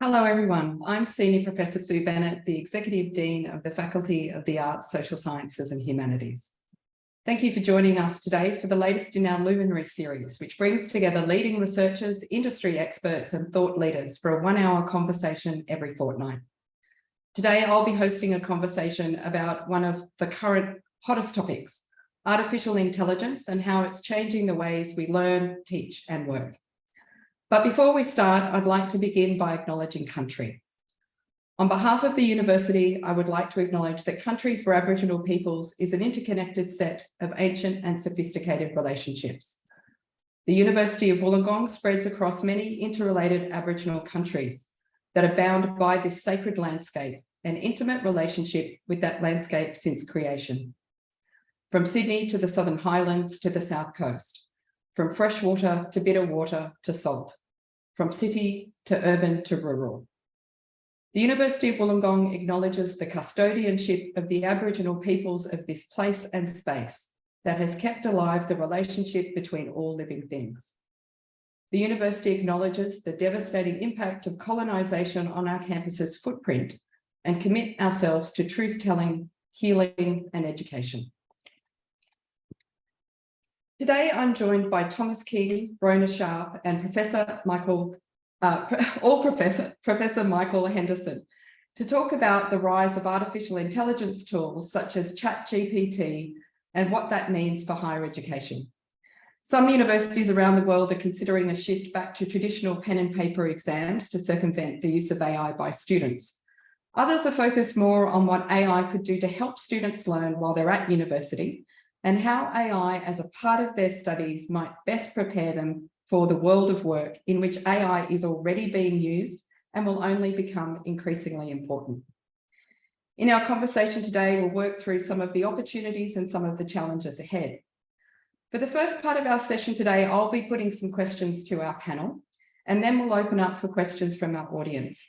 Hello everyone, I'm Senior Professor Sue Bennett, the Executive Dean of the Faculty of the Arts, Social Sciences and Humanities. Thank you for joining us today for the latest in our Luminaries series, which brings together leading researchers, industry experts and thought leaders for a 1-hour conversation every fortnight. Today I'll be hosting a conversation about one of the current hottest topics, artificial intelligence and how it's changing the ways we learn, teach and work. But before we start, I'd like to begin by acknowledging country. On behalf of the university, I would like to acknowledge that country for Aboriginal peoples is an interconnected set of ancient and sophisticated relationships. The University of Wollongong spreads across many interrelated Aboriginal countries that are bound by this sacred landscape and intimate relationship with that landscape since creation. From Sydney to the Southern Highlands to the South Coast, from freshwater to bitter water to salt, from city to urban to rural. The University of Wollongong acknowledges the custodianship of the Aboriginal peoples of this place and space that has kept alive the relationship between all living things. The university acknowledges the devastating impact of colonisation on our campus's footprint and commit ourselves to truth-telling, healing and education. Today, I'm joined by Thomas King, Rhona Sharpe, and Professor Michael Henderson to talk about the rise of artificial intelligence tools such as ChatGPT and what that means for higher education. Some universities around the world are considering a shift back to traditional pen and paper exams to circumvent the use of AI by students. Others are focused more on what AI could do to help students learn while they're at university, and how AI as a part of their studies might best prepare them for the world of work in which AI is already being used and will only become increasingly important. In our conversation today, we'll work through some of the opportunities and some of the challenges ahead. For the first part of our session today, I'll be putting some questions to our panel, and then we'll open up for questions from our audience.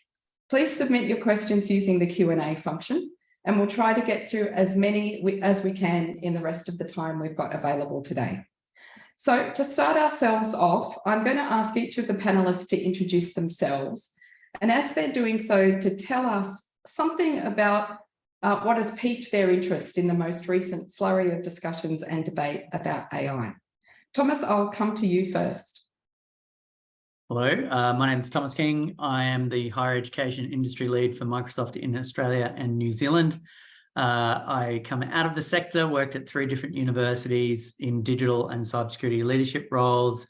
Please submit your questions using the Q&A function, and we'll try to get through as many as we can in the rest of the time we've got available today. So to start ourselves off, I'm going to ask each of the panelists to introduce themselves, and as they're doing so, to tell us something about what has piqued their interest in the most recent flurry of discussions and debate about AI. Thomas, I'll come to you first. Hello, my name is Thomas King. I am the Higher Education Industry Lead for Microsoft in Australia and New Zealand. I come out of the sector, worked at 3 different universities in digital and cybersecurity leadership roles,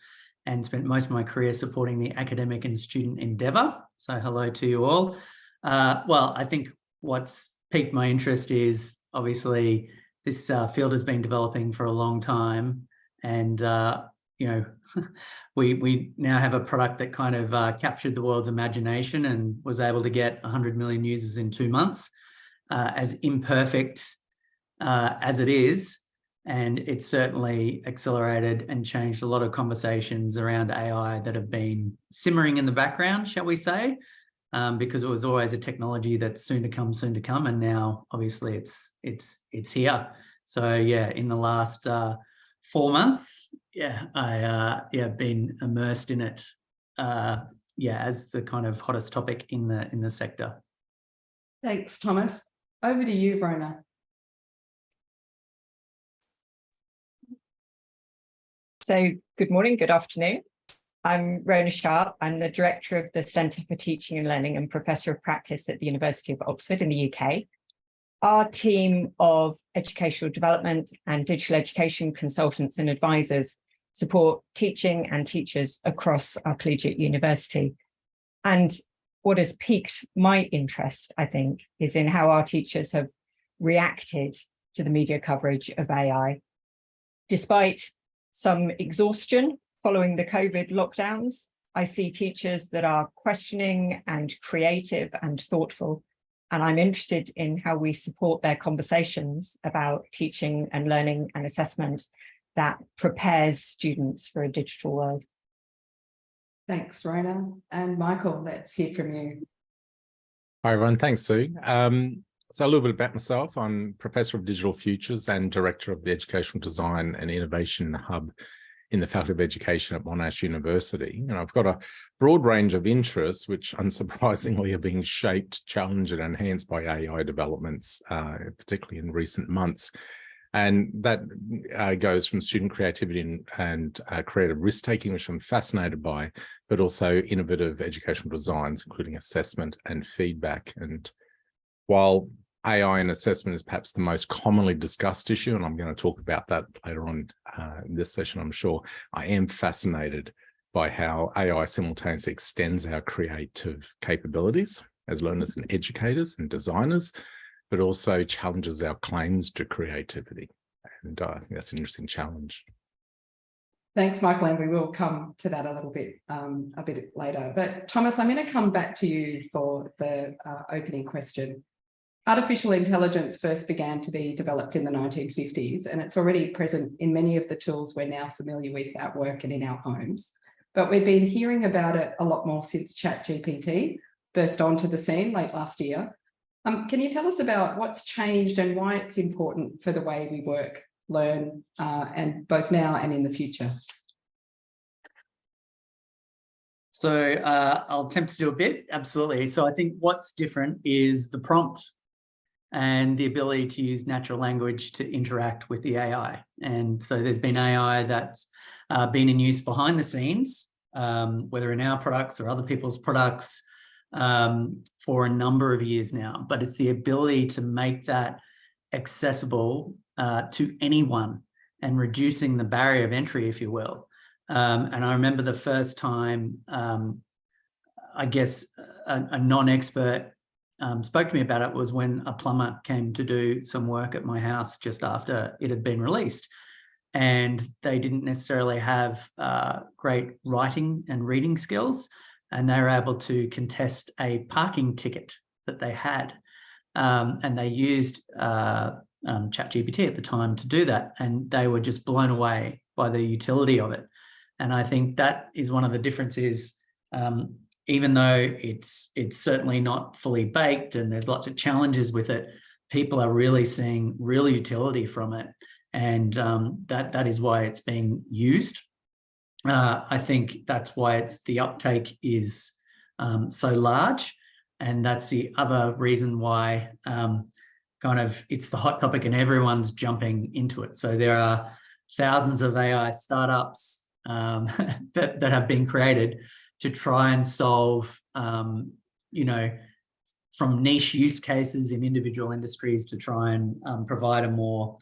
and spent most of my career supporting the academic and student endeavour. So hello to you all. Well, I think what's piqued my interest is obviously this field has been developing for a long time, and you know, we now have a product that kind of captured the world's imagination and was able to get 100 million users in 2 months, as imperfect as it is. And it's certainly accelerated and changed a lot of conversations around AI that have been simmering in the background, shall we say, because it was always a technology that's soon to come, and now obviously it's here. So yeah, in the last 4 months, I've been immersed in it, as the kind of hottest topic in the sector. Thanks, Thomas. Over to you, Rhona. So good morning, good afternoon. I'm Rhona Sharpe. I'm the Director of the Centre for Teaching and Learning and Professor of Practice at the University of Oxford in the UK. Our team of educational development and digital education consultants and advisors support teaching and teachers across our collegiate university. And what has piqued my interest, I think, is in how our teachers have reacted to the media coverage of AI. Despite some exhaustion following the COVID lockdowns, I see teachers that are questioning and creative and thoughtful. And I'm interested in how we support their conversations about teaching and learning and assessment that prepares students for a digital world. Thanks, Rhona. And Michael, let's hear from you. Hi, everyone. Thanks, Sue. So a little bit about myself. I'm Professor of Digital Futures and Director of the Educational Design and Innovation Hub in the Faculty of Education at Monash University. And I've got a broad range of interests, which unsurprisingly are being shaped, challenged, and enhanced by AI developments, particularly in recent months. And that goes from student creativity and creative risk-taking, which I'm fascinated by, but also innovative educational designs, including assessment and feedback. And while AI and assessment is perhaps the most commonly discussed issue, and I'm going to talk about that later on in this session, I'm sure, I am fascinated by how AI simultaneously extends our creative capabilities as learners and educators and designers, but also challenges our claims to creativity. And I think that's an interesting challenge. Thanks, Michael, and we will come to that a bit later. But Thomas, I'm going to come back to you for the opening question. Artificial intelligence first began to be developed in the 1950s, and it's already present in many of the tools we're now familiar with at work and in our homes. But we've been hearing about it a lot more since ChatGPT burst onto the scene late last year. Can you tell us about what's changed and why it's important for the way we work, learn, and both now and in the future? So I'll attempt to do a bit, absolutely. So I think what's different is the prompt and the ability to use natural language to interact with the AI. And so there's been AI that's been in use behind the scenes, whether in our products or other people's products, for a number of years now. But it's the ability to make that accessible to anyone and reducing the barrier of entry, if you will. And I remember the first time, I guess, a non-expert spoke to me about it was when a plumber came to do some work at my house just after it had been released. And they didn't necessarily have great writing and reading skills, and they were able to contest a parking ticket that they had. And they used ChatGPT at the time to do that, and they were just blown away by the utility of it. And I think that is one of the differences. Even though it's certainly not fully baked and there's lots of challenges with it, people are really seeing real utility from it. And that is why it's being used. I think that's why the uptake is so large. And that's the other reason why it's the hot topic and everyone's jumping into it. So there are thousands of AI startups that have been created to try and solve, from niche use cases in individual industries to try and provide a more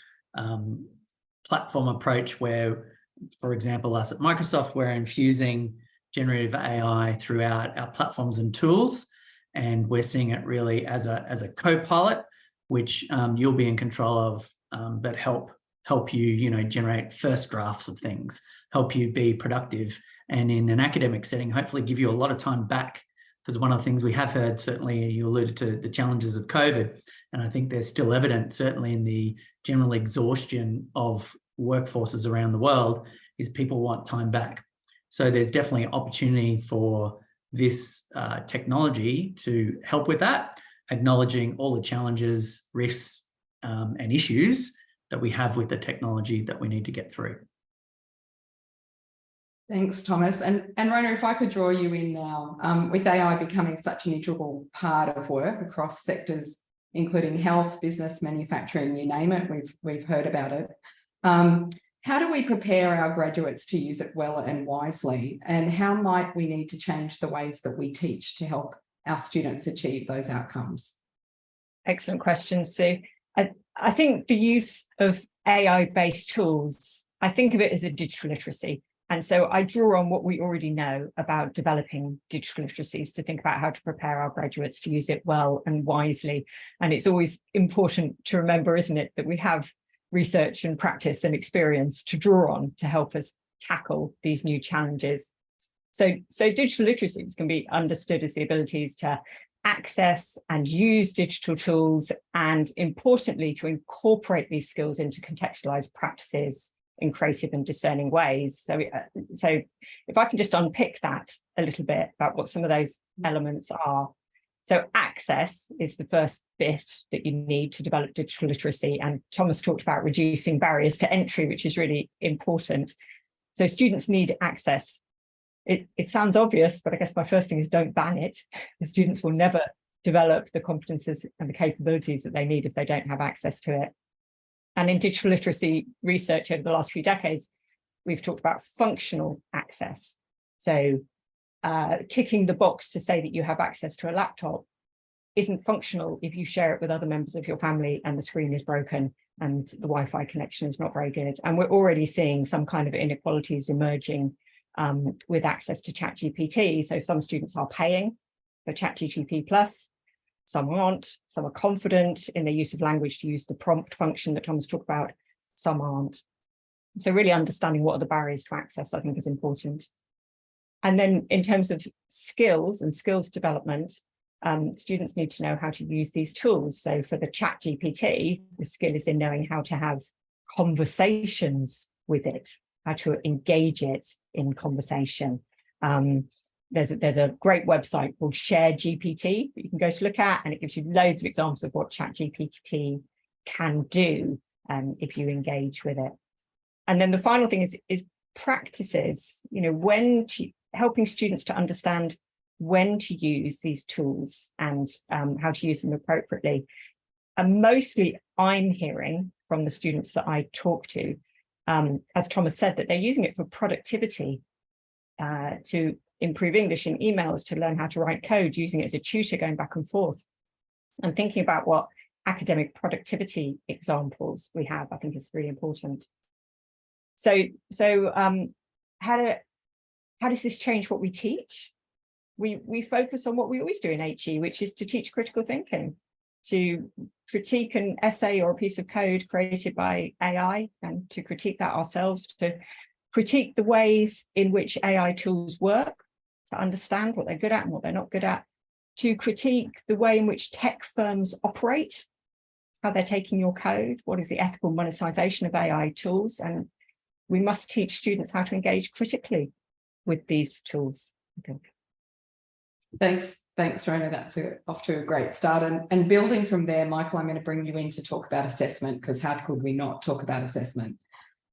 platform approach where, for example, us at Microsoft, we're infusing generative AI throughout our platforms and tools, and we're seeing it really as a co-pilot, which you'll be in control of, but help you, generate first drafts of things, help you be productive, and in an academic setting, hopefully give you a lot of time back. Because one of the things we have heard, certainly you alluded to the challenges of COVID, and I think they're still evident, certainly in the general exhaustion of workforces around the world, is people want time back. So there's definitely opportunity for this technology to help with that, acknowledging all the challenges, risks, and issues that we have with the technology that we need to get through. Thanks, Thomas. And Rhona, if I could draw you in now, with AI becoming such an integral part of work across sectors, including health, business, manufacturing, you name it, we've heard about it. How do we prepare our graduates to use it well and wisely? And how might we need to change the ways that we teach to help our students achieve those outcomes? Excellent question, Sue. I think the use of AI-based tools, I think of it as a digital literacy. And so I draw on what we already know about developing digital literacies to think about how to prepare our graduates to use it well and wisely. And it's always important to remember, isn't it, that we have research and practice and experience to draw on to help us tackle these new challenges. So digital literacies can be understood as the abilities to access and use digital tools, and importantly, to incorporate these skills into contextualized practices in creative and discerning ways. So if I can just unpick that a little bit about what some of those elements are. So access is the first bit that you need to develop digital literacy. And Thomas talked about reducing barriers to entry, which is really important. So students need access. It sounds obvious, but I guess my first thing is don't ban it. The students will never develop the competences and the capabilities that they need if they don't have access to it. And in digital literacy research over the last few decades, we've talked about functional access. So ticking the box to say that you have access to a laptop isn't functional if you share it with other members of your family and the screen is broken and the Wi-Fi connection is not very good. And we're already seeing some kind of inequalities emerging with access to ChatGPT. So some students are paying for ChatGPT Plus, some aren't, some are confident in their use of language to use the prompt function that Thomas talked about, some aren't. So really understanding what are the barriers to access, I think, is important. And then in terms of skills and skills development, students need to know how to use these tools. So for the ChatGPT, the skill is in knowing how to have conversations with it, how to engage it in conversation. There's a great website called ShareGPT that you can go to look at, and it gives you loads of examples of what ChatGPT can do if you engage with it. And then the final thing is practices, helping students to understand when to use these tools and how to use them appropriately. And mostly I'm hearing from the students that I talk to, as Thomas said, that they're using it for productivity, to improve English in emails, to learn how to write code, using it as a tutor, going back and forth. And thinking about what academic productivity examples we have, I think is really important. So how does this change what we teach? We focus on what we always do in HE, which is to teach critical thinking, to critique an essay or a piece of code created by AI, and to critique that ourselves, to critique the ways in which AI tools work, to understand what they're good at and what they're not good at, to critique the way in which tech firms operate, how they're taking your code, what is the ethical monetization of AI tools, and we must teach students how to engage critically with these tools, I think. Thanks, Rhona. That's off to a great start. And building from there, Michael, I'm going to bring you in to talk about assessment, because how could we not talk about assessment?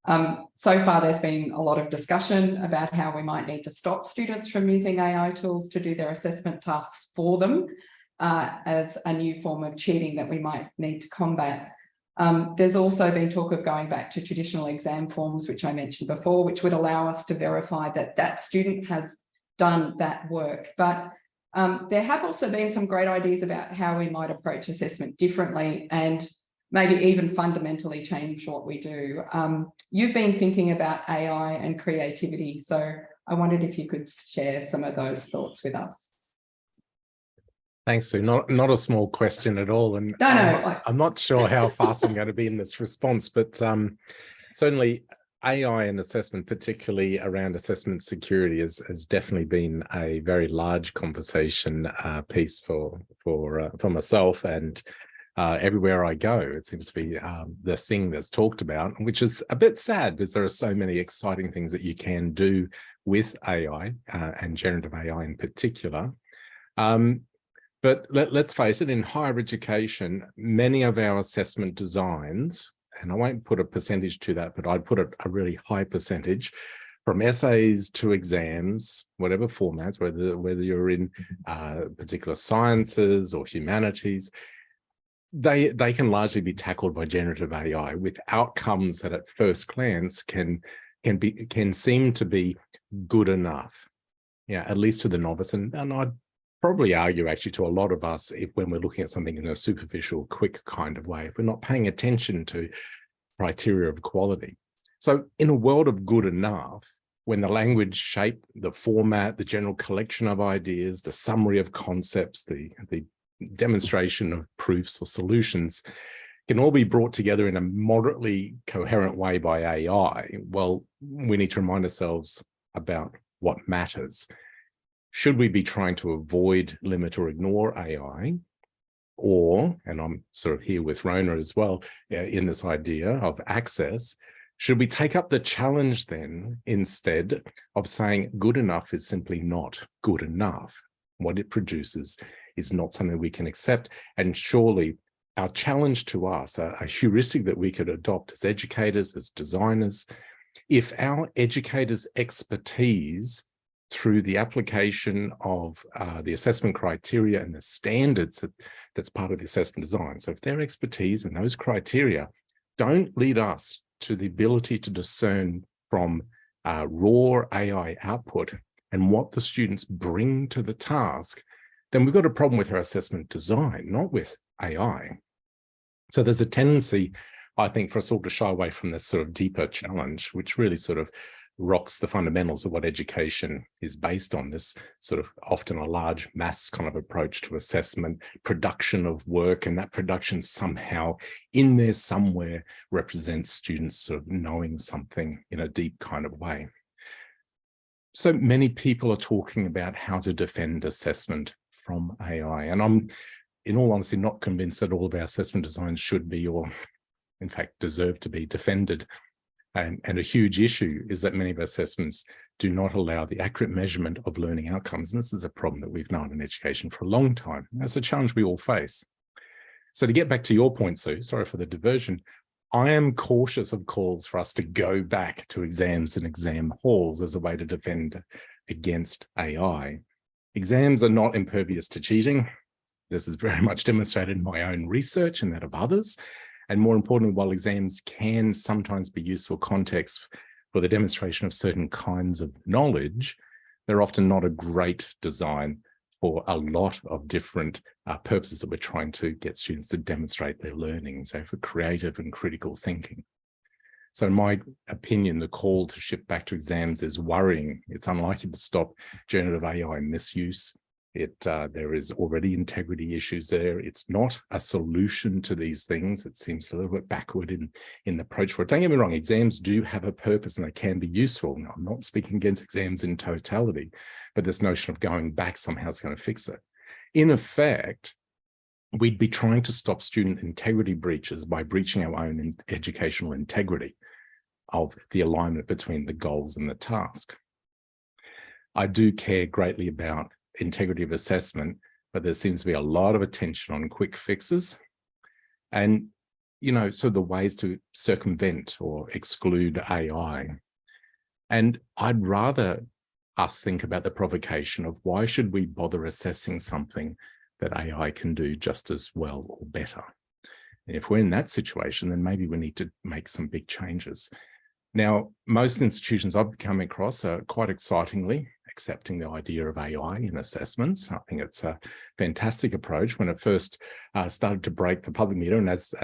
So far, there's been a lot of discussion about how we might need to stop students from using AI tools to do their assessment tasks for them as a new form of cheating that we might need to combat. There's also been talk of going back to traditional exam forms, which I mentioned before, which would allow us to verify that that student has done that work. But there have also been some great ideas about how we might approach assessment differently and maybe even fundamentally change what we do. You've been thinking about AI and creativity, so I wondered if you could share some of those thoughts with us. Thanks, Sue. Not a small question at all. And No, I'm not sure how fast I'm going to be in this response, but certainly AI and assessment, particularly around assessment security, has definitely been a very large conversation piece for myself, and everywhere I go, it seems to be the thing that's talked about, which is a bit sad because there are so many exciting things that you can do with AI and generative AI in particular. But let's face it, in higher education, many of our assessment designs, and I won't put a percentage to that, but I'd put a really high percentage, from essays to exams, whatever formats, whether you're in particular sciences or humanities, they can largely be tackled by generative AI with outcomes that at first glance can seem to be good enough, at least to the novice. And I'd probably argue actually to a lot of us, when we're looking at something in a superficial, quick kind of way, if we're not paying attention to criteria of quality. So in a world of good enough, when the language shape, the format, the general collection of ideas, the summary of concepts, the demonstration of proofs or solutions can all be brought together in a moderately coherent way by AI, well, we need to remind ourselves about what matters. Should we be trying to avoid, limit, or ignore AI? Or, and I'm sort of here with Rhona as well, in this idea of access, should we take up the challenge then instead of saying good enough is simply not good enough? What it produces is not something we can accept. And surely our challenge to us, a heuristic that we could adopt as educators, as designers, if our educators' expertise through the application of the assessment criteria and the standards that's part of the assessment design. So if their expertise and those criteria don't lead us to the ability to discern from raw AI output and what the students bring to the task, then we've got a problem with our assessment design, not with AI. So there's a tendency, I think, for us all to shy away from this sort of deeper challenge, which really sort of rocks the fundamentals of what education is based on, this sort of often a large mass kind of approach to assessment, production of work, and that production somehow in there somewhere represents students sort of knowing something in a deep kind of way. So many people are talking about how to defend assessment from AI, and I'm, in all honesty, not convinced that all of our assessment designs should be, or in fact deserve to be, defended. And a huge issue is that many of our assessments do not allow the accurate measurement of learning outcomes. And this is a problem that we've known in education for a long time. That's a challenge we all face. So to get back to your point, Sue, sorry for the diversion, I am cautious of calls for us to go back to exams and exam halls as a way to defend against AI. Exams are not impervious to cheating. This is very much demonstrated in my own research and that of others. And more importantly, while exams can sometimes be useful context for the demonstration of certain kinds of knowledge, they're often not a great design for a lot of different purposes that we're trying to get students to demonstrate their learning, so for creative and critical thinking. So in my opinion, the call to shift back to exams is worrying. It's unlikely to stop generative AI misuse. There is already integrity issues there. It's not a solution to these things. It seems a little bit backward in the approach for it. Don't get me wrong, exams do have a purpose and they can be useful. Now, I'm not speaking against exams in totality, but this notion of going back somehow is going to fix it. In effect, we'd be trying to stop student integrity breaches by breaching our own educational integrity of the alignment between the goals and the task. I do care greatly about integrity of assessment, but there seems to be a lot of attention on quick fixes and, you know, so the ways to circumvent or exclude AI. And I'd rather us think about the provocation of why should we bother assessing something that AI can do just as well or better? And if we're in that situation, then maybe we need to make some big changes. Now, most institutions I've come across are quite excitingly accepting the idea of AI in assessments. I think it's a fantastic approach. When it first started to break the public meter, and as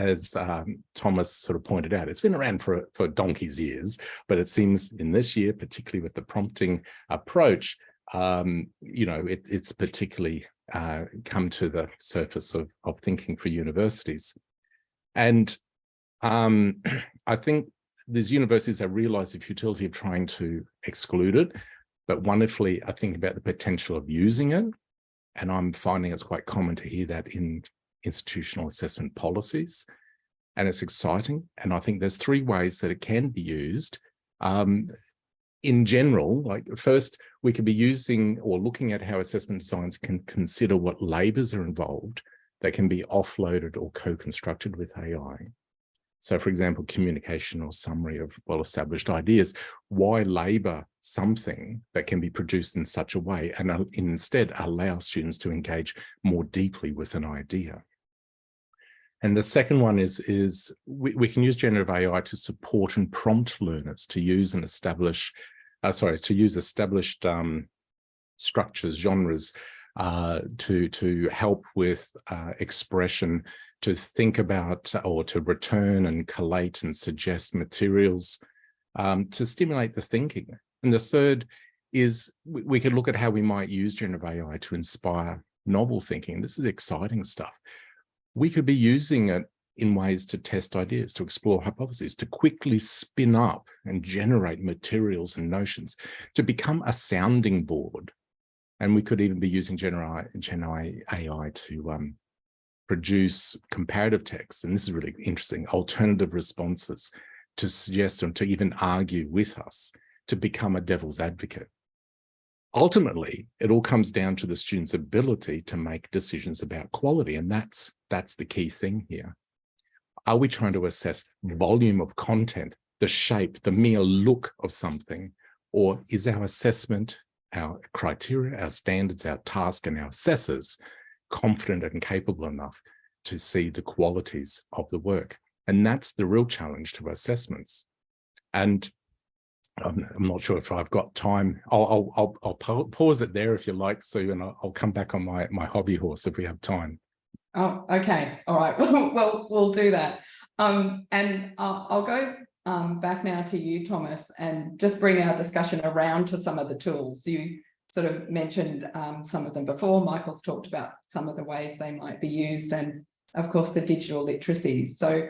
Thomas sort of pointed out, it's been around for donkey's years, but it seems in this year, particularly with the prompting approach, you know, it's particularly come to the surface of thinking for universities. And I think there's universities that realize the futility of trying to exclude it, but wonderfully, I think about the potential of using it. And I'm finding it's quite common to hear that in institutional assessment policies. And it's exciting. And I think there's three ways that it can be used. In general, like first, we could be using or looking at how assessment designs can consider what labors are involved that can be offloaded or co-constructed with AI. So, for example, communication or summary of well-established ideas. Why labor something that can be produced in such a way and instead allow students to engage more deeply with an idea? And the second one is we can use generative AI to support and prompt learners to use and establish, established structures, genres, to help with expression, to think about or to return and collate and suggest materials, to stimulate the thinking. And the third is we could look at how we might use generative AI to inspire novel thinking. This is exciting stuff. We could be using it in ways to test ideas, to explore hypotheses, to quickly spin up and generate materials and notions, to become a sounding board. And we could even be using Gen AI to produce comparative texts, and this is really interesting, alternative responses, to suggest and to even argue with us, to become a devil's advocate. Ultimately, it all comes down to the student's ability to make decisions about quality, and that's the key thing here. Are we trying to assess volume of content the shape, the mere look of something? Or is our assessment, our criteria, our standards, our task, and our assessors confident and capable enough to see the qualities of the work? And that's the real challenge to assessments. And I'm not sure if I've got time. I'll pause it there if you like, Sue, and I'll come back on my hobby horse if we have time. Oh, okay. All right. Well, we'll do that. And I'll go back now to you, Thomas, and just bring our discussion around to some of the tools. You sort of mentioned some of them before. Michael's talked about some of the ways they might be used, and of course the digital literacies. So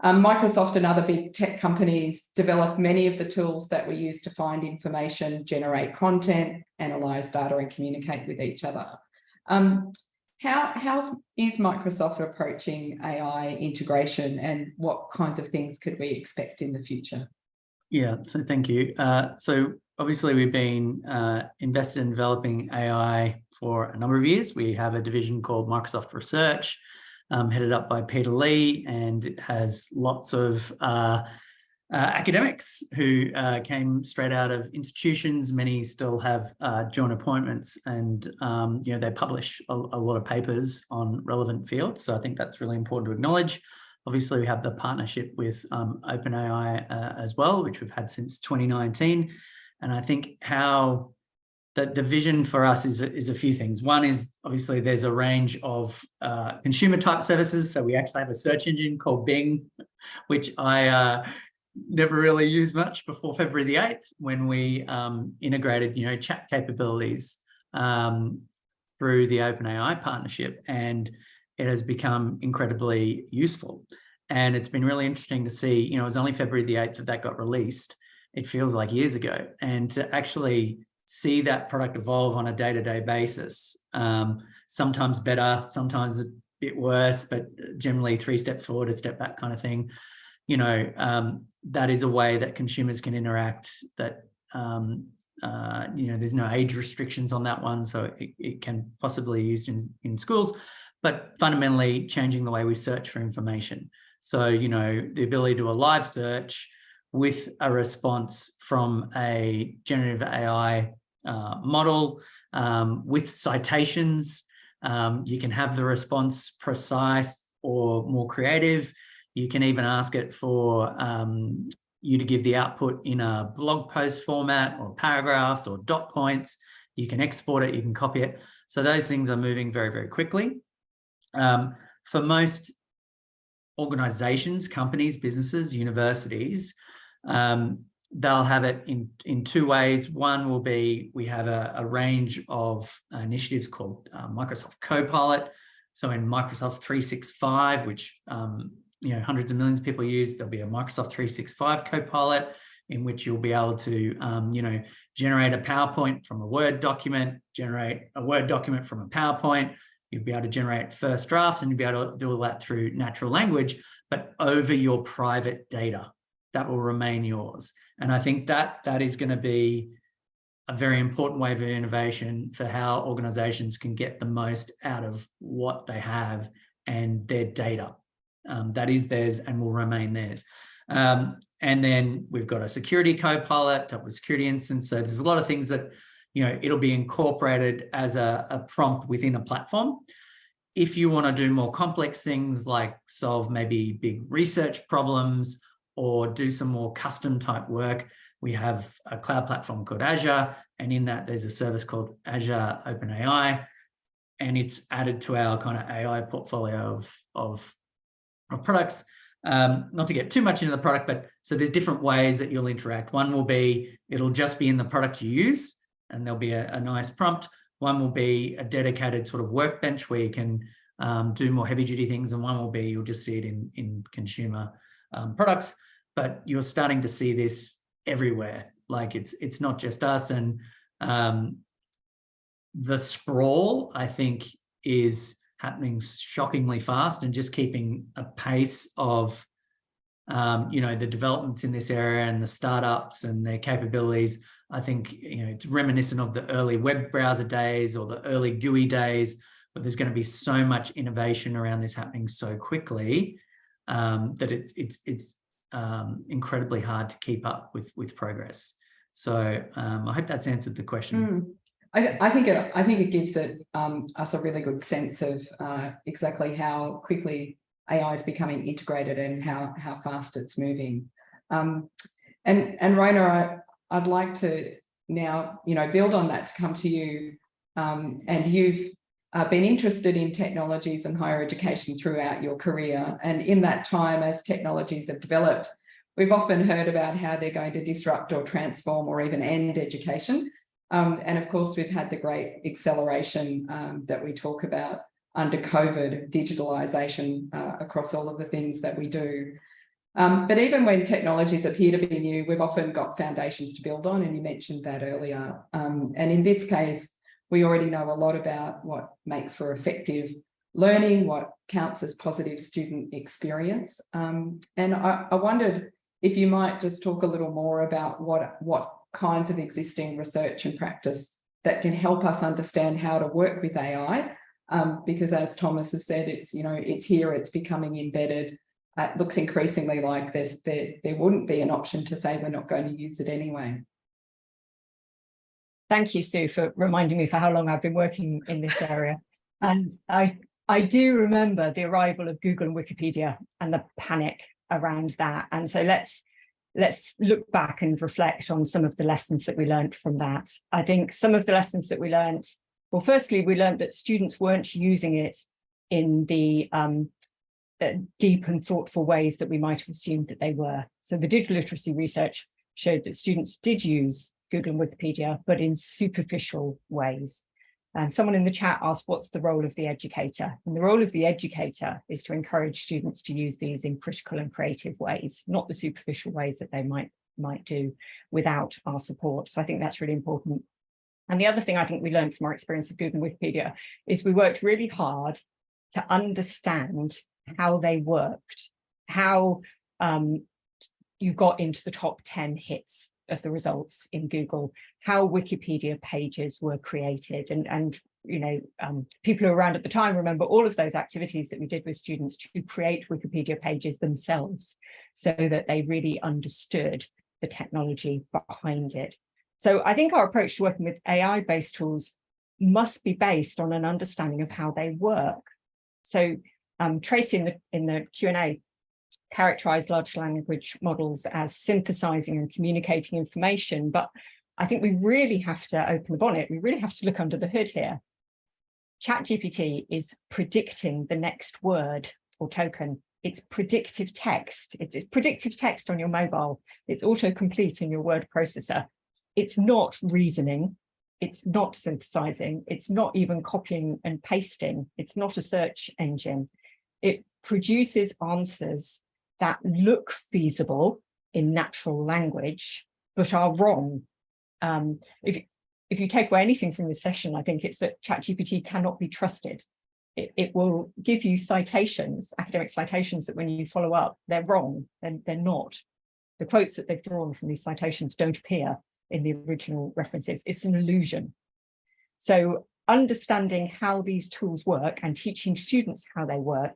Microsoft and other big tech companies develop many of the tools that we use to find information, generate content, analyze data, and communicate with each other. How is Microsoft approaching AI integration, and what kinds of things could we expect in the future? Yeah, so thank you. So obviously we've been invested in developing AI for a number of years. We have a division called Microsoft Research, headed up by Peter Lee, and it has lots of academics who came straight out of institutions. Many still have joint appointments, and you know, they publish a lot of papers on relevant fields. So I think that's really important to acknowledge. Obviously, we have the partnership with OpenAI as well, which we've had since 2019. And I think how the vision for us is a few things. One is obviously there's a range of consumer type services. So we actually have a search engine called Bing, which I never really used much before February the 8th, when we integrated, you know, chat capabilities through the OpenAI partnership, and it has become incredibly useful. And it's been really interesting to see, you know, it was only February the 8th that got released. It feels like years ago. And to actually see that product evolve on a day-to-day basis, sometimes better, sometimes a bit worse, but generally 3 steps forward, a step back kind of thing. You know, that is a way that consumers can interact, that, you know, there's no age restrictions on that one. So it can possibly be used in schools, but fundamentally changing the way we search for information. So, you know, the ability to do a live search with a response from a generative AI model with citations. You can have the response precise or more creative. You can even ask it for you to give the output in a blog post format or paragraphs or dot points. You can export it, you can copy it. So those things are moving very, very quickly. For most organizations, companies, businesses, universities, they'll have it in 2 ways. One will be, we have a range of initiatives called Microsoft Copilot. So in Microsoft 365, which you know, hundreds of millions of people use, there'll be a Microsoft 365 Copilot in which you'll be able to, you know, generate a PowerPoint from a Word document, generate a Word document from a PowerPoint. You'll be able to generate first drafts, and you'll be able to do all that through natural language, but over your private data. That will remain yours. And I think that is going to be a very important wave of innovation for how organizations can get the most out of what they have and their data. That is theirs and will remain theirs. And then we've got a security copilot, top with security instance. So there's a lot of things that, you know, it'll be incorporated as a prompt within a platform. If you want to do more complex things like solve maybe big research problems or do some more custom type work, we have a cloud platform called Azure, and in that there's a service called Azure OpenAI, and it's added to our kind of AI portfolio of products. Not to get too much into the product, but so there's different ways that you'll interact. One will be, it'll just be in the product you use, and there'll be a nice prompt. One will be a dedicated sort of workbench where you can do more heavy duty things. And one will be, you'll just see it in consumer products, but you're starting to see this everywhere. Like it's not just us. And the sprawl, I think, is happening shockingly fast, and just keeping a pace of, you know, the developments in this area and the startups and their capabilities. I think, you know, it's reminiscent of the early web browser days or the early GUI days, but there's going to be so much innovation around this happening so quickly that it's incredibly hard to keep up with progress. So I hope that's answered the question. I think it gives us a really good sense of exactly how quickly AI is becoming integrated and how fast it's moving. And Rhona, I'd like to now build on that to come to you. And you've been interested in technologies and higher education throughout your career, and in that time, as technologies have developed, we've often heard about how they're going to disrupt or transform or even end education. And of course, we've had the great acceleration that we talk about under COVID, digitalisation across all of the things that we do. But even when technologies appear to be new, we've often got foundations to build on, and you mentioned that earlier. And in this case, we already know a lot about what makes for effective learning, what counts as positive student experience. And I wondered if you might just talk a little more about what kinds of existing research and practice that can help us understand how to work with AI, because as Thomas has said, it's it's here, it's becoming embedded. It looks increasingly like there wouldn't be an option to say we're not going to use it anyway. Thank you, Sue, for reminding me for how long I've been working in this area. And I do remember the arrival of Google and Wikipedia and the panic around that. And so let's look back and reflect on some of the lessons that we learned from that. I think some of the lessons that we learned, well, firstly, we learned that students weren't using it in the deep and thoughtful ways that we might have assumed that they were. So the digital literacy research showed that students did use Google and Wikipedia, but in superficial ways. And someone in the chat asked, what's the role of the educator? And the role of the educator is to encourage students to use these in critical and creative ways, not the superficial ways that they might do without our support. So I think that's really important. And the other thing I think we learned from our experience of Google and Wikipedia is we worked really hard to understand how they worked, how you got into the top 10 hits of the results in Google, how Wikipedia pages were created, and people who were around at the time remember all of those activities that we did with students to create Wikipedia pages themselves, so that they really understood the technology behind it. So I think our approach to working with AI-based tools must be based on an understanding of how they work. So Tracy in the Q&A characterized large language models as synthesizing and communicating information, but I think we really have to open the bonnet. We really have to look under the hood here. ChatGPT is predicting the next word or token. It's predictive text. It's predictive text on your mobile. It's autocomplete in your word processor. It's not reasoning. It's not synthesizing. It's not even copying and pasting. It's not a search engine. It produces answers that look feasible in natural language, but are wrong. If you take away anything from this session, I think it's that ChatGPT cannot be trusted. It will give you citations, academic citations, that when you follow up, they're wrong, and they're not. The quotes that they've drawn from these citations don't appear in the original references. It's an illusion. So understanding how these tools work and teaching students how they work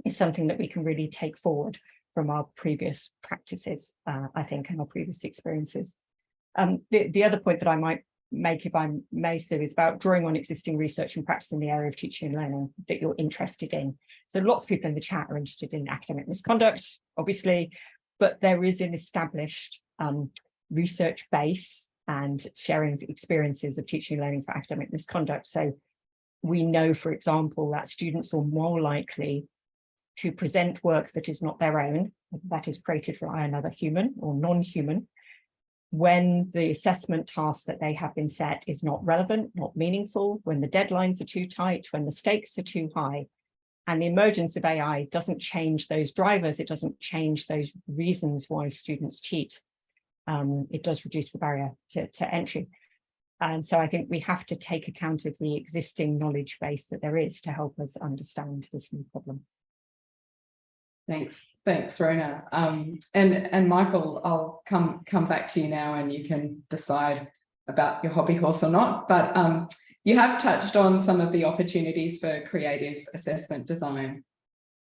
is something that we can really take forward from our previous practices, I think, and our previous experiences. The other point that I might make, if I may, Sue, is about drawing on existing research and practice in the area of teaching and learning that you're interested in. So lots of people in the chat are interested in academic misconduct, obviously, but there is an established research base and sharing experiences of teaching and learning for academic misconduct. So we know, for example, that students are more likely to present work that is not their own, that is created by another human or non-human, when the assessment task that they have been set is not relevant, not meaningful, when the deadlines are too tight, when the stakes are too high. And the emergence of AI doesn't change those drivers, it doesn't change those reasons why students cheat. It does reduce the barrier to entry. And so I think we have to take account of the existing knowledge base that there is to help us understand this new problem. Thanks, Rhona. And Michael, I'll come back to you now, and you can decide about your hobby horse or not. But you have touched on some of the opportunities for creative assessment design.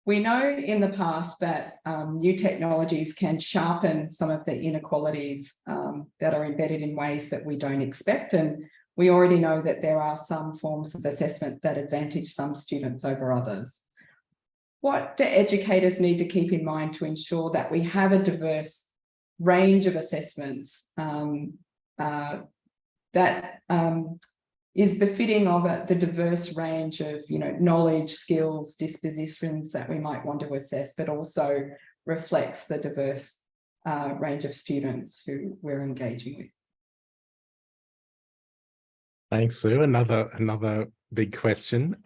We know in the past that new technologies can sharpen some of the inequalities that are embedded in ways that we don't expect. And we already know that there are some forms of assessment that advantage some students over others. What do educators need to keep in mind to ensure that we have a diverse range of assessments that is befitting of the diverse range of, knowledge, skills, dispositions that we might want to assess, but also reflects the diverse range of students who we're engaging with? Thanks, Sue. Another big question.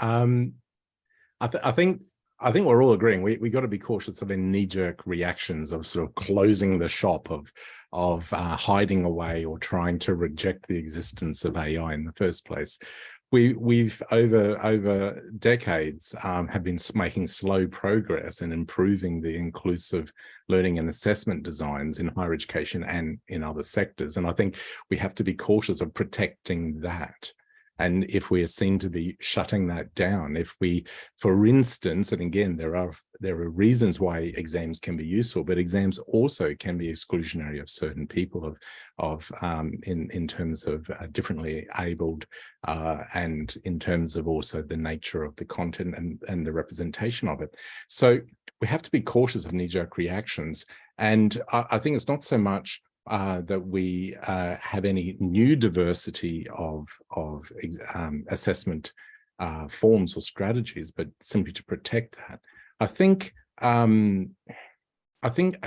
I think we're all agreeing we got to be cautious of any knee-jerk reactions of sort of closing the shop, of hiding away or trying to reject the existence of AI in the first place. We've over decades have been making slow progress in improving the inclusive learning and assessment designs in higher education and in other sectors. And I think we have to be cautious of protecting that. And if we are seen to be shutting that down, if we, for instance, and again, there are reasons why exams can be useful, but exams also can be exclusionary of certain people in terms of differently abled and in terms of also the nature of the content and the representation of it. So we have to be cautious of knee-jerk reactions. And I think it's not so much that we have any new diversity of assessment forms or strategies, but simply to protect that. I think a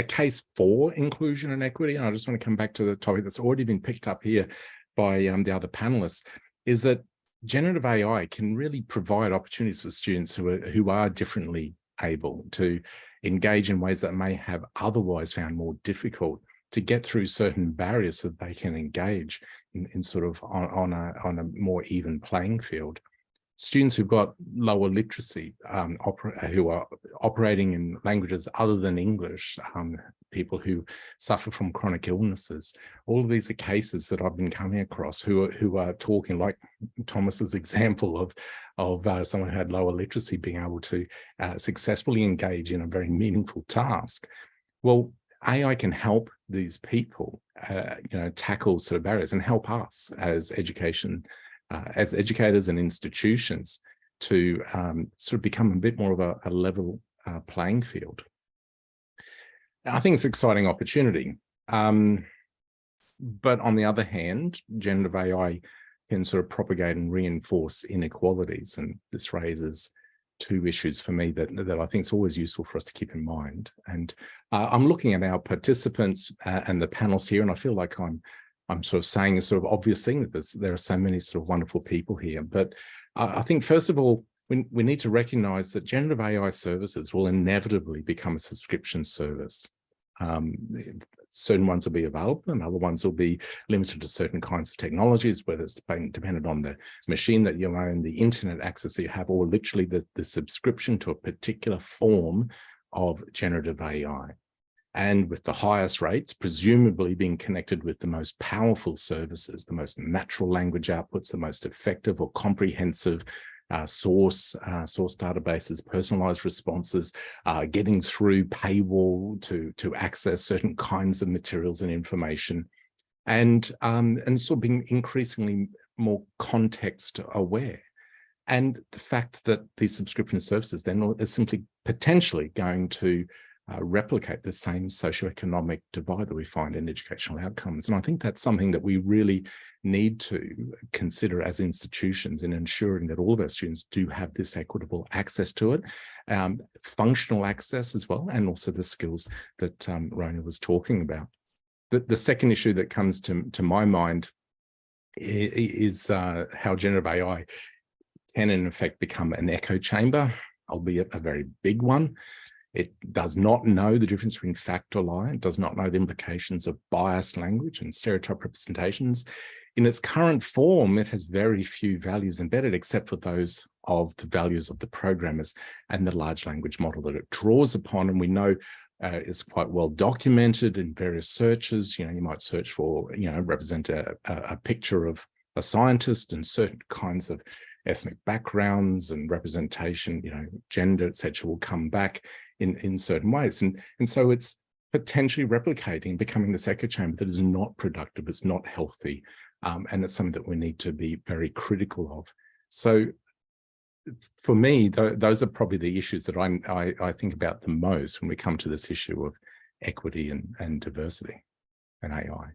case for inclusion and equity, and I just want to come back to the topic that's already been picked up here by the other panelists, is that generative AI can really provide opportunities for students who are differently able to engage in ways that may have otherwise found more difficult, to get through certain barriers so that they can engage in sort of on a more even playing field. Students who've got lower literacy, who are operating in languages other than English, people who suffer from chronic illnesses, all of these are cases that I've been coming across who are talking, like Thomas's example of someone who had lower literacy being able to successfully engage in a very meaningful task. Well, AI can help these people, tackle sort of barriers and help us as educators and institutions to sort of become a bit more of a level playing field. I think it's an exciting opportunity. But on the other hand, generative AI can sort of propagate and reinforce inequalities. And this raises two issues for me that I think is always useful for us to keep in mind. And I'm looking at our participants and the panels here, and I feel like I'm sort of saying a sort of obvious thing, that there are so many sort of wonderful people here. But I think, first of all, we need to recognize that generative AI services will inevitably become a subscription service. Certain ones will be available and other ones will be limited to certain kinds of technologies, whether it's dependent on the machine that you own, the internet access that you have, or literally the subscription to a particular form of generative AI. And with the highest rates, presumably being connected with the most powerful services, the most natural language outputs, the most effective or comprehensive source databases, personalized responses, getting through paywall to access certain kinds of materials and information, and sort of being increasingly more context aware. And the fact that these subscription services then are simply potentially going to replicate the same socioeconomic divide that we find in educational outcomes. And I think that's something that we really need to consider as institutions in ensuring that all of our students do have this equitable access to it, functional access as well, and also the skills that Rhona was talking about. The second issue that comes to my mind is how generative AI can in effect become an echo chamber, albeit a very big one. It does not know the difference between fact or lie. It does not know the implications of biased language and stereotype representations. In its current form, it has very few values embedded, except for those of the values of the programmers and the large language model that it draws upon. And we know is quite well documented in various searches. You might search for, represent a picture of a scientist, and certain kinds of ethnic backgrounds and representation, gender, etc., will come back in certain ways. And so it's potentially replicating, becoming this echo chamber that is not productive, it's not healthy, and it's something that we need to be very critical of. So for me, those are probably the issues that I think about the most when we come to this issue of equity and diversity and AI.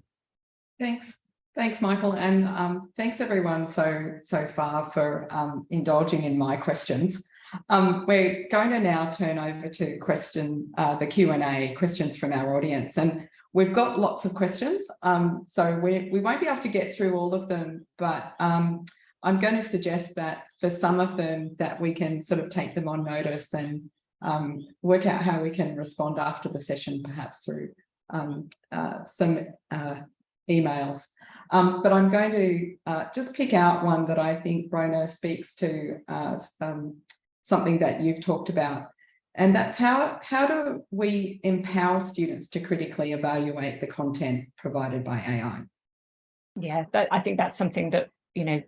Thanks, Michael, and thanks everyone so far for indulging in my questions. We're going to now turn over to the Q&A, questions from our audience, and we've got lots of questions, so we won't be able to get through all of them, but I'm going to suggest that for some of them that we can sort of take them on notice and work out how we can respond after the session, perhaps through some emails. But I'm going to just pick out one that I think, Rhona, speaks to something that you've talked about, and that's how do we empower students to critically evaluate the content provided by AI? Yeah, I think that's something that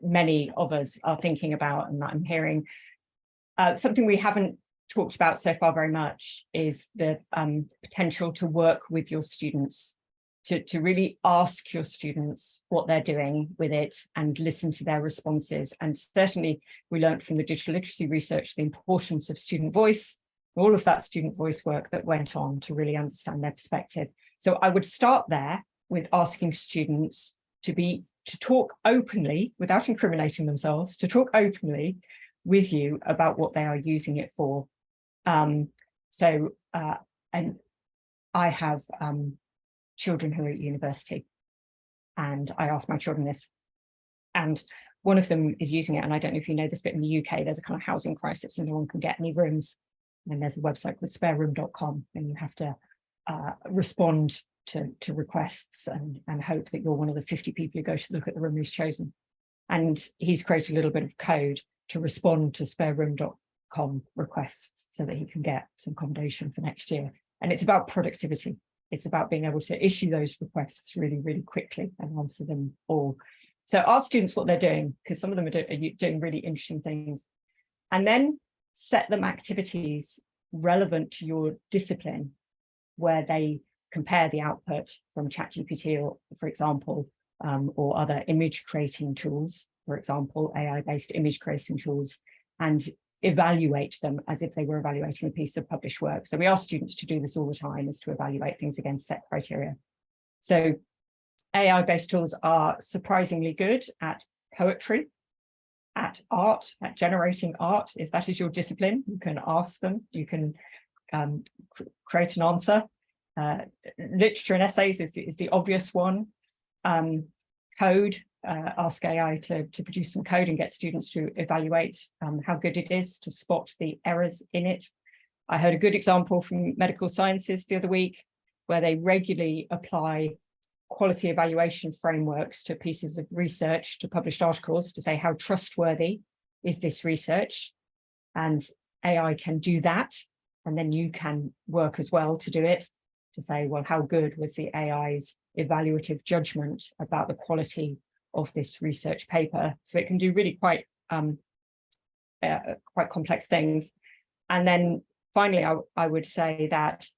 many of us are thinking about, and that I'm hearing. Something we haven't talked about so far very much is the potential to work with your students, to really ask your students what they're doing with it and listen to their responses. And certainly we learned from the digital literacy research the importance of student voice, all of that student voice work that went on to really understand their perspective. So I would start there with asking students to talk openly, without incriminating themselves, to talk openly with you about what they are using it for. And I have children who are at university, and I ask my children this, and one of them is using it, and I don't know if you know this, but in the UK there's a kind of housing crisis and no one can get any rooms, and there's a website called spareroom.com, and you have to respond to requests and hope that you're one of the 50 people who go to look at the room he's chosen. And he's created a little bit of code to respond to spareroom.com requests so that he can get some accommodation for next year. And it's about productivity. It's about being able to issue those requests really, really quickly and answer them all. So ask students what they're doing, because some of them are doing really interesting things. And then set them activities relevant to your discipline, where they compare the output from ChatGPT, or, for example, or other image creating tools, for example, AI-based image creating tools, and evaluate them as if they were evaluating a piece of published work. So we ask students to do this all the time, is to evaluate things against set criteria. So AI-based tools are surprisingly good at poetry, at art, at generating art. If that is your discipline, you can ask them, you can create an answer. Literature and essays is the obvious one. Code, ask AI to produce some code and get students to evaluate how good it is, to spot the errors in it. I heard a good example from medical sciences the other week, where they regularly apply quality evaluation frameworks to pieces of research, to published articles, to say how trustworthy is this research. And AI can do that, and then you can work as well to do it, to say, well, how good was the AI's evaluative judgment about the quality of this research paper? So it can do really quite complex things. And then finally, I would say that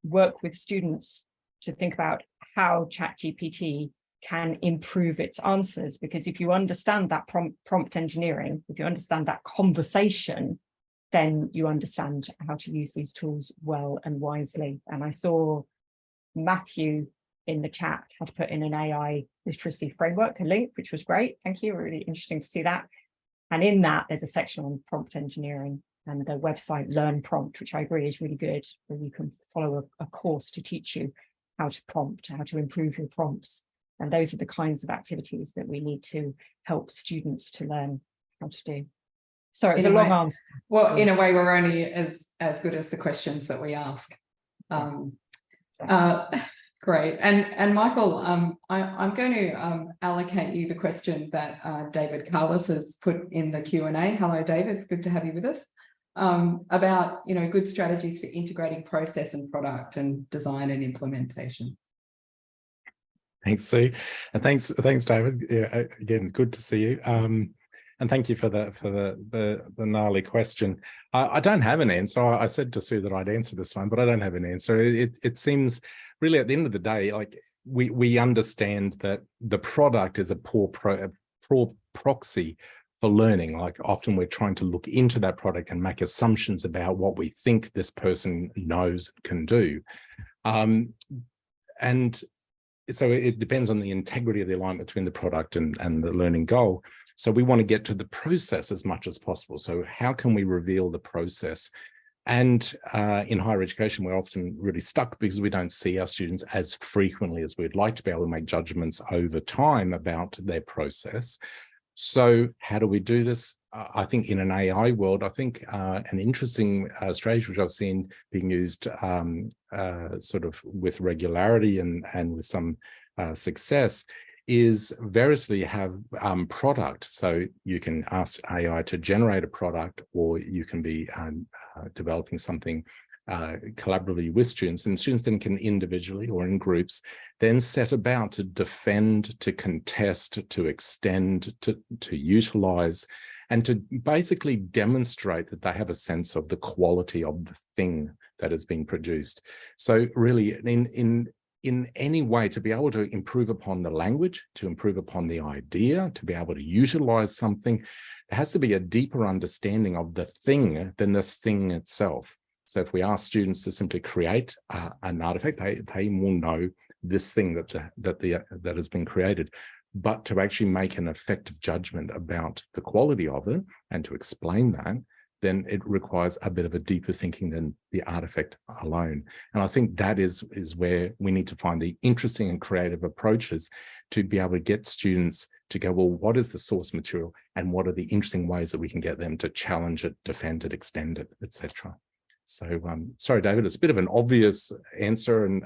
work with students to think about how ChatGPT can improve its answers, because if you understand that prompt engineering, if you understand that conversation, then you understand how to use these tools well and wisely. And I saw Matthew in the chat had put in an AI literacy framework, a link, which was great. Thank you. Really interesting to see that. And in that, there's a section on prompt engineering, and the website Learn Prompt, which I agree is really good, where you can follow a course to teach you how to prompt, how to improve your prompts. And those are the kinds of activities that we need to help students to learn how to do. Sorry, it's a long answer. Well, in a way, we're only as good as the questions that we ask. Great. And Michael, I'm going to allocate you the question that David Carlos has put in the Q&A. Hello, David. It's good to have you with us. About good strategies for integrating process and product and design and implementation. Thanks, Sue, and thanks, David. Yeah, again, good to see you. And thank you for the gnarly question. I don't have an answer. I said to Sue that I'd answer this one, but I don't have an answer. It seems really at the end of the day, like we understand that the product is a poor proxy for learning. Like often we're trying to look into that product and make assumptions about what we think this person knows can do. And so it depends on the integrity of the alignment between the product and the learning goal. So we want to get to the process as much as possible. So how can we reveal the process? And in higher education, we're often really stuck because we don't see our students as frequently as we'd like to be able to make judgments over time about their process. So how do we do this? I think in an AI world, I think an interesting strategy which I've seen being used sort of with regularity and with some success is variously have product. So you can ask AI to generate a product, or you can be developing something collaboratively with students, and students then can individually or in groups then set about to defend, to contest, to extend, to utilize, and to basically demonstrate that they have a sense of the quality of the thing that has been produced. So really in any way to be able to improve upon the language, to improve upon the idea, to be able to utilize something, there has to be a deeper understanding of the thing than the thing itself. So if we ask students to simply create an artifact, they will know this thing that has been created. But to actually make an effective judgment about the quality of it and to explain that, then it requires a bit of a deeper thinking than the artifact alone. And I think that is where we need to find the interesting and creative approaches to be able to get students to go, well, what is the source material and what are the interesting ways that we can get them to challenge it, defend it, extend it, etc. So sorry, David, it's a bit of an obvious answer, and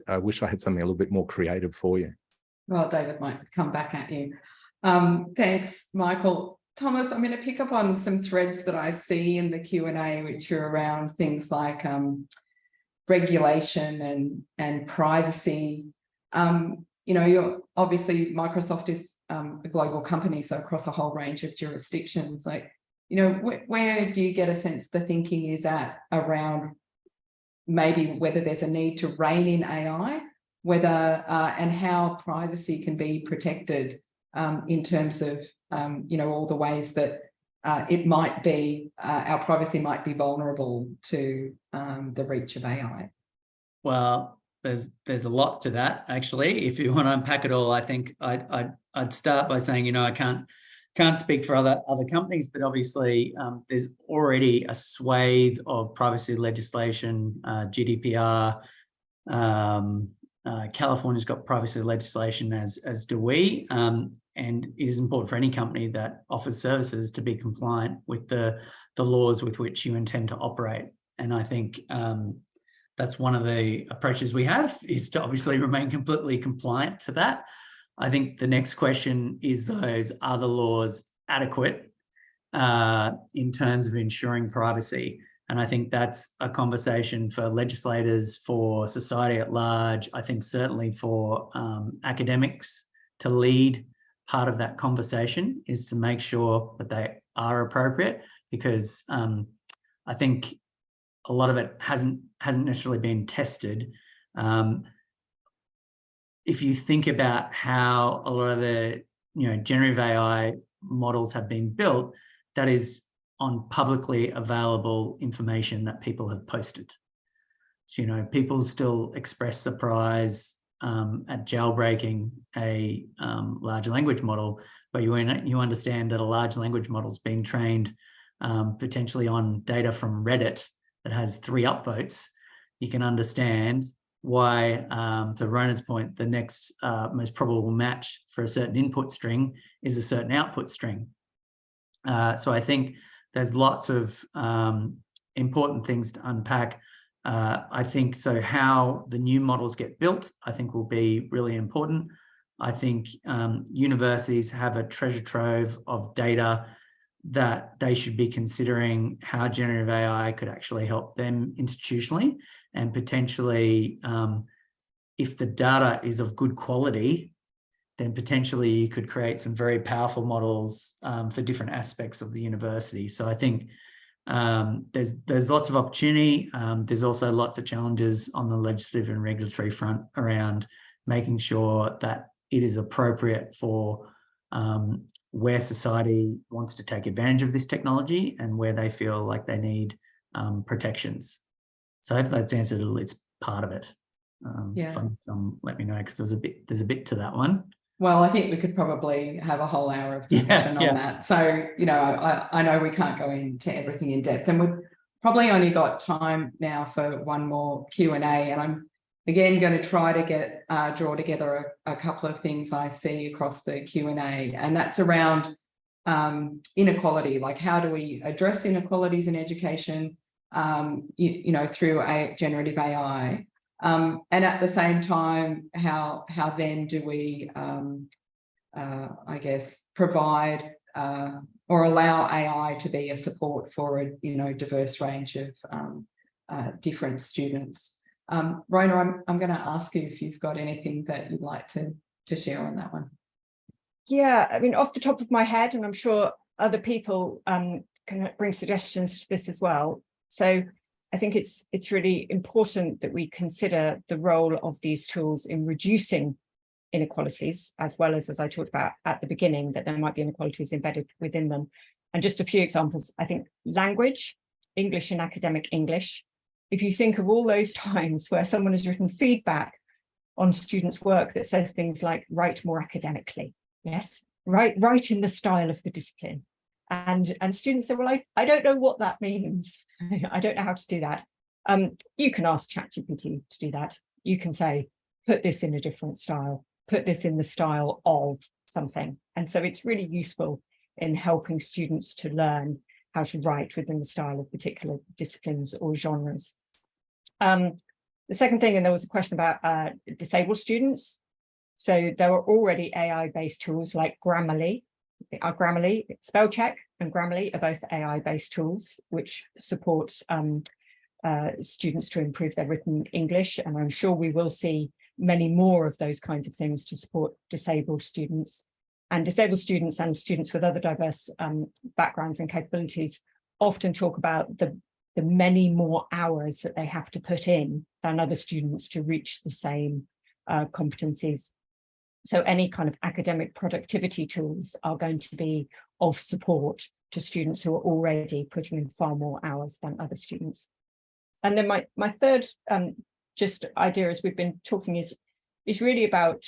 I wish I had something a little bit more creative for you. Well, David might come back at you. Thanks, Michael. Thomas, I'm going to pick up on some threads that I see in the Q&A, which are around things like regulation and privacy. You're obviously Microsoft is a global company, so across a whole range of jurisdictions. Like, where do you get a sense the thinking is at around maybe whether there's a need to rein in AI, whether and how privacy can be protected in terms of all the ways that it might be our privacy might be vulnerable to the reach of AI? Well, there's a lot to that, actually. If you want to unpack it all, I think I'd start by saying, I can't speak for other companies, but obviously there's already a swathe of privacy legislation, GDPR. California's got privacy legislation, as do we. And it is important for any company that offers services to be compliant with the laws with which you intend to operate. And I think that's one of the approaches we have, is to obviously remain completely compliant to that. I think the next question is are the laws adequate in terms of ensuring privacy? And I think that's a conversation for legislators, for society at large. I think certainly for academics to lead part of that conversation is to make sure that they are appropriate, because I think a lot of it hasn't necessarily been tested. If you think about how a lot of the generative AI models have been built, that is on publicly available information that people have posted. So, people still express surprise at jailbreaking a large language model, but you understand that a large language model is being trained potentially on data from Reddit that has 3 upvotes. You can understand why, to Rhona's point, the next most probable match for a certain input string is a certain output string. So I think there's lots of important things to unpack. I think so how the new models get built, I think, will be really important. I think universities have a treasure trove of data that they should be considering how generative AI could actually help them institutionally, and potentially if the data is of good quality, then potentially you could create some very powerful models for different aspects of the university. So I think there's lots of opportunity. There's also lots of challenges on the legislative and regulatory front around making sure that it is appropriate for where society wants to take advantage of this technology and where they feel like they need protections. So I hope that's answered it's part of it. Let me know, because there's a bit to that one. Well, I think we could probably have a whole hour of discussion on that. So, you know, I know we can't go into everything in depth, and we've probably only got time now for one more Q&A. And I'm again going to try to draw together a couple of things I see across the Q&A, and that's around inequality. Like, how do we address inequalities in education, you know, through generative AI? And at the same time, how then do we, I guess, provide or allow AI to be a support for a, you know, diverse range of different students? Rhona, I'm going to ask you if you've got anything that you'd like to share on that one. Yeah, I mean, off the top of my head, and I'm sure other people can bring suggestions to this as well. So I think it's really important that we consider the role of these tools in reducing inequalities, as well as I talked about at the beginning, that there might be inequalities embedded within them. And just a few examples, I think language, English and academic English. If you think of all those times where someone has written feedback on students' work that says things like, write more academically, yes, write in the style of the discipline. And students say, well, I don't know what that means. I don't know how to do that. You can ask ChatGPT to do that. You can say, put this in a different style, put this in the style of something. And so it's really useful in helping students to learn how to write within the style of particular disciplines or genres. The second thing, and there was a question about disabled students. So there are already AI-based tools like Grammarly. Grammarly, spell check and Grammarly are both AI-based tools which support students to improve their written English, and I'm sure we will see many more of those kinds of things to support disabled students. And disabled students and students with other diverse backgrounds and capabilities often talk about the many more hours that they have to put in than other students to reach the same competencies. So any kind of academic productivity tools are going to be of support to students who are already putting in far more hours than other students. And then my third just idea, as we've been talking, is really about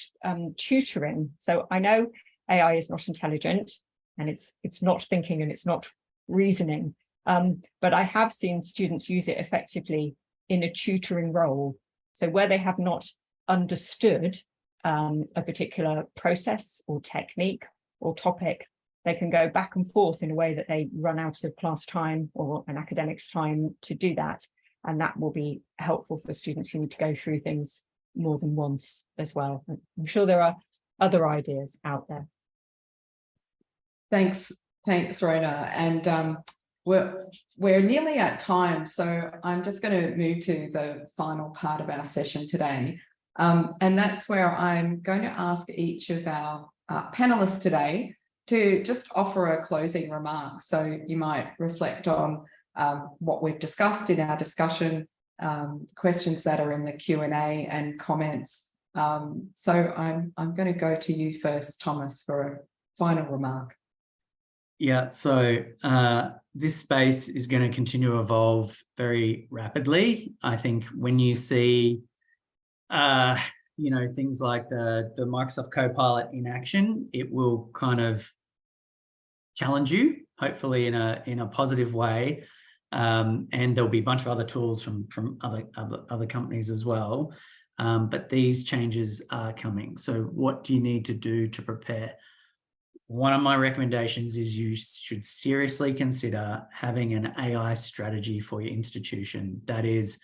tutoring. So I know AI is not intelligent, and it's not thinking, and it's not reasoning, but I have seen students use it effectively in a tutoring role. So where they have not understood a particular process or technique or topic, they can go back and forth in a way that they run out of class time or an academic's time to do that. And that will be helpful for students who need to go through things more than once as well. I'm sure there are other ideas out there. Thanks, Rhona. And we're nearly at time, so I'm just going to move to the final part of our session today. And that's where I'm going to ask each of our panelists today to just offer a closing remark. So you might reflect on what we've discussed in our discussion, questions that are in the Q&A and comments. So I'm going to go to you first, Thomas, for a final remark. Yeah, so this space is going to continue to evolve very rapidly. I think when you see you know, things like the Microsoft Copilot in action, it will kind of challenge you, hopefully in a positive way. And there'll be a bunch of other tools from other companies as well. But these changes are coming. So what do you need to do to prepare? One of my recommendations is you should seriously consider having an AI strategy for your institution that is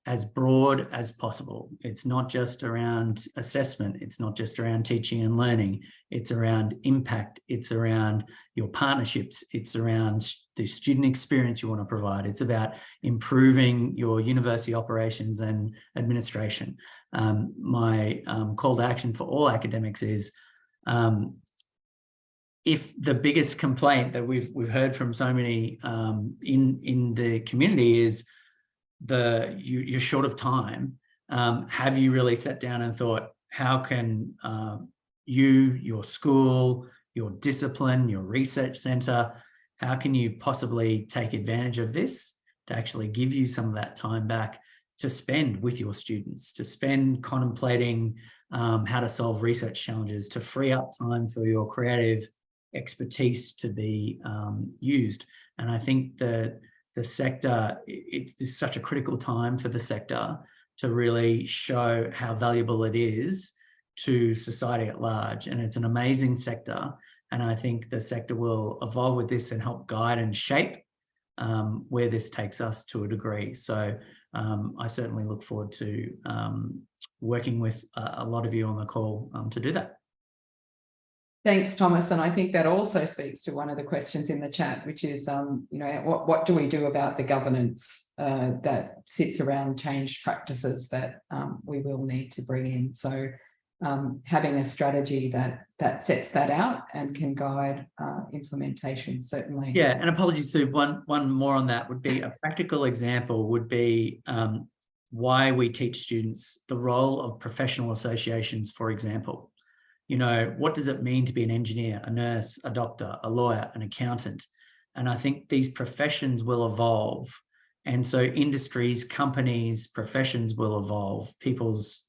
as broad as possible. It's not just around assessment. It's not just around teaching and learning. It's around impact. It's around your partnerships. It's around the student experience you want to provide. It's about improving your university operations and administration. My call to action for all academics is if the biggest complaint that we've heard from so many in the community is you're short of time, have you really sat down and thought, how can your school, your discipline, your research centre, how can you possibly take advantage of this to actually give you some of that time back to spend with your students, to spend contemplating how to solve research challenges, to free up time for your creative expertise to be used. And I think that the sector, it's such a critical time for the sector to really show how valuable it is to society at large. And it's an amazing sector. And I think the sector will evolve with this and help guide and shape where this takes us to a degree. So I certainly look forward to working with a lot of you on the call to do that. Thanks, Thomas. And I think that also speaks to one of the questions in the chat, which is, what do we do about the governance that sits around changed practices that we will need to bring in? So having a strategy that sets that out and can guide implementation, certainly. Yeah, and apologies, Sue, one more on that would be a practical example would be why we teach students the role of professional associations, for example. What does it mean to be an engineer, a nurse, a doctor, a lawyer, an accountant? And I think these professions will evolve. And so industries, companies, professions will evolve.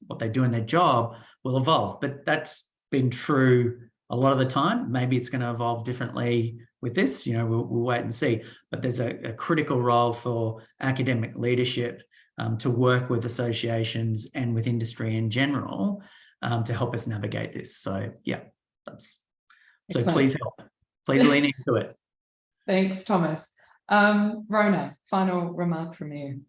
What they do in their job will evolve. But that's been true a lot of the time. Maybe it's going to evolve differently with this. We'll wait and see. But there's a critical role for academic leadership to work with associations and with industry in general to help us navigate this. So yeah, so please help. Please lean into it. Thanks, Thomas. Rhona, final remark from you.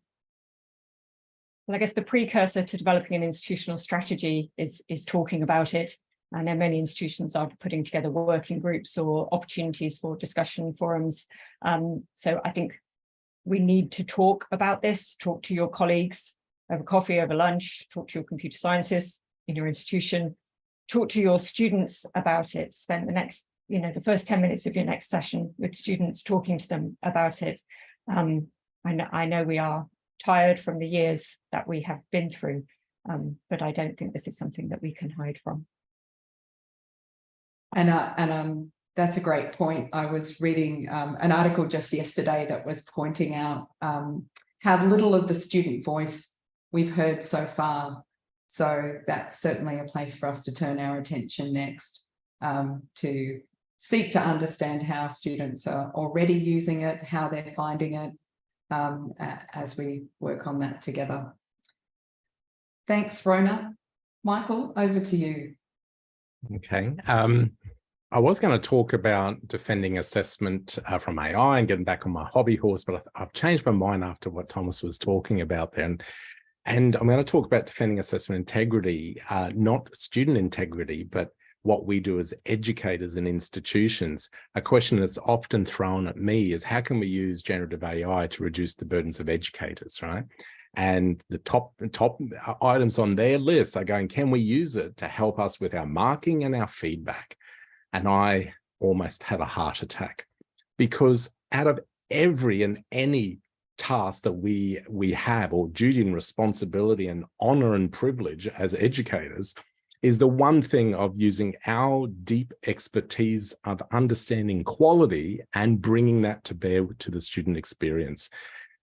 Well, I guess the precursor to developing an institutional strategy is talking about it. I know many institutions are putting together working groups or opportunities for discussion forums. So I think we need to talk about this, talk to your colleagues over coffee, over lunch, talk to your computer scientists in your institution, talk to your students about it, spend the first 10 minutes of your next session with students talking to them about it. I know we are tired from the years that we have been through, but I don't think this is something that we can hide from. And that's a great point. I was reading an article just yesterday that was pointing out how little of the student voice we've heard so far. So that's certainly a place for us to turn our attention next, to seek to understand how students are already using it, how they're finding it, as we work on that together. Thanks, Rhona. Michael, over to you. Okay. I was going to talk about defending assessment from AI and getting back on my hobby horse, but I've changed my mind after what Thomas was talking about there. And I'm going to talk about defending assessment integrity, not student integrity, but what we do as educators in institutions. A question that's often thrown at me is how can we use generative AI to reduce the burdens of educators, right? And the top items on their list are going, can we use it to help us with our marking and our feedback? And I almost had a heart attack, because out of every and any task that we have, or duty and responsibility and honor and privilege as educators, is the one thing of using our deep expertise of understanding quality and bringing that to bear to the student experience.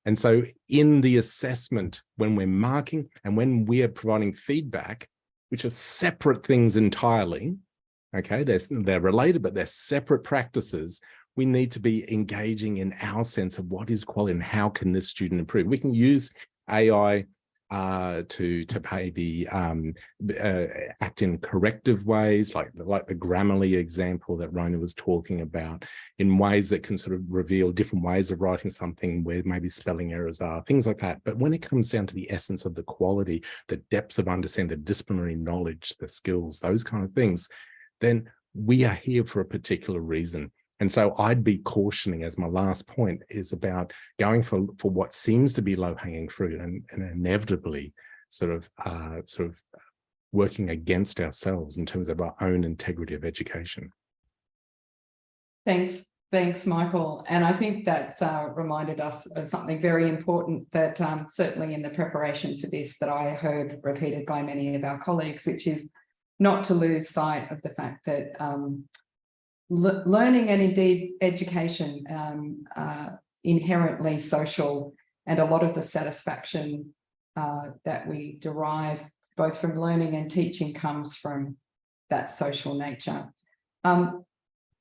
And so in the assessment, when we're marking and when we are providing feedback, which are separate things entirely, okay, they're related, but they're separate practices, we need to be engaging in our sense of what is quality and how can this student improve. We can use AI to maybe act in corrective ways, like the Grammarly example that Rhona was talking about, in ways that can sort of reveal different ways of writing something where maybe spelling errors are, things like that. But when it comes down to the essence of the quality, the depth of understanding, the disciplinary knowledge, the skills, those kind of things, then we are here for a particular reason. And so I'd be cautioning, as my last point is about going for what seems to be low-hanging fruit and inevitably sort of working against ourselves in terms of our own integrity of education. Thanks, Michael. And I think that's reminded us of something very important that certainly in the preparation for this that I heard repeated by many of our colleagues, which is not to lose sight of the fact that learning and indeed education inherently social, and a lot of the satisfaction that we derive both from learning and teaching comes from that social nature.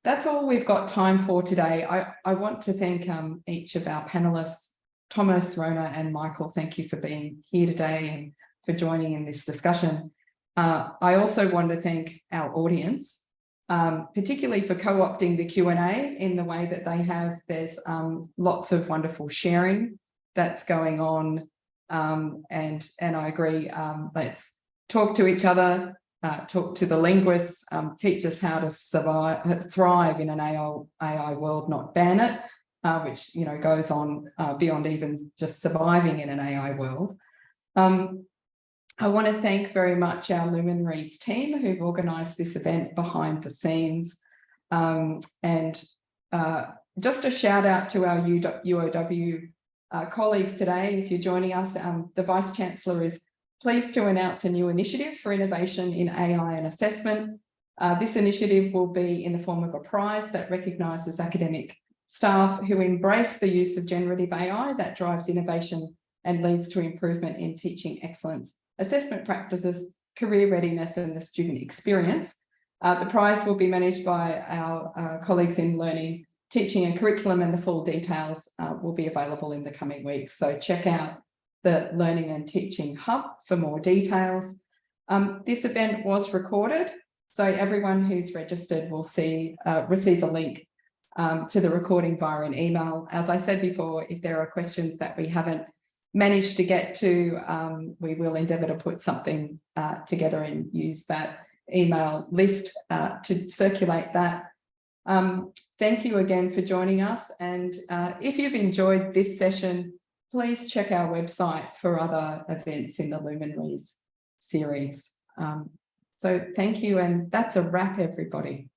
That's all we've got time for today. I want to thank each of our panelists, Thomas, Rhona and Michael. Thank you for being here today and for joining in this discussion. I also want to thank our audience, particularly for co-opting the Q&A in the way that they have. There's lots of wonderful sharing that's going on. And I agree, let's talk to each other, talk to the linguists, teach us how to thrive in an AI world, not ban it, which goes on beyond even just surviving in an AI world. I want to thank very much our Luminaries team who've organised this event behind the scenes, and just a shout out to our UOW colleagues today. If you're joining us, the Vice Chancellor is pleased to announce a new initiative for innovation in AI and assessment. This initiative will be in the form of a prize that recognises academic staff who embrace the use of generative AI that drives innovation and leads to improvement in teaching excellence, assessment practices, career readiness and the student experience. The prize will be managed by our colleagues in learning, teaching and curriculum, and the full details will be available in the coming weeks. So check out the Learning and Teaching Hub for more details. This event was recorded, so everyone who's registered will receive a link to the recording via an email. As I said before, if there are questions that we haven't managed to get to, we will endeavour to put something together and use that email list to circulate that. Thank you again for joining us, and if you've enjoyed this session, please check our website for other events in the Luminaries series. So thank you, and that's a wrap, everybody.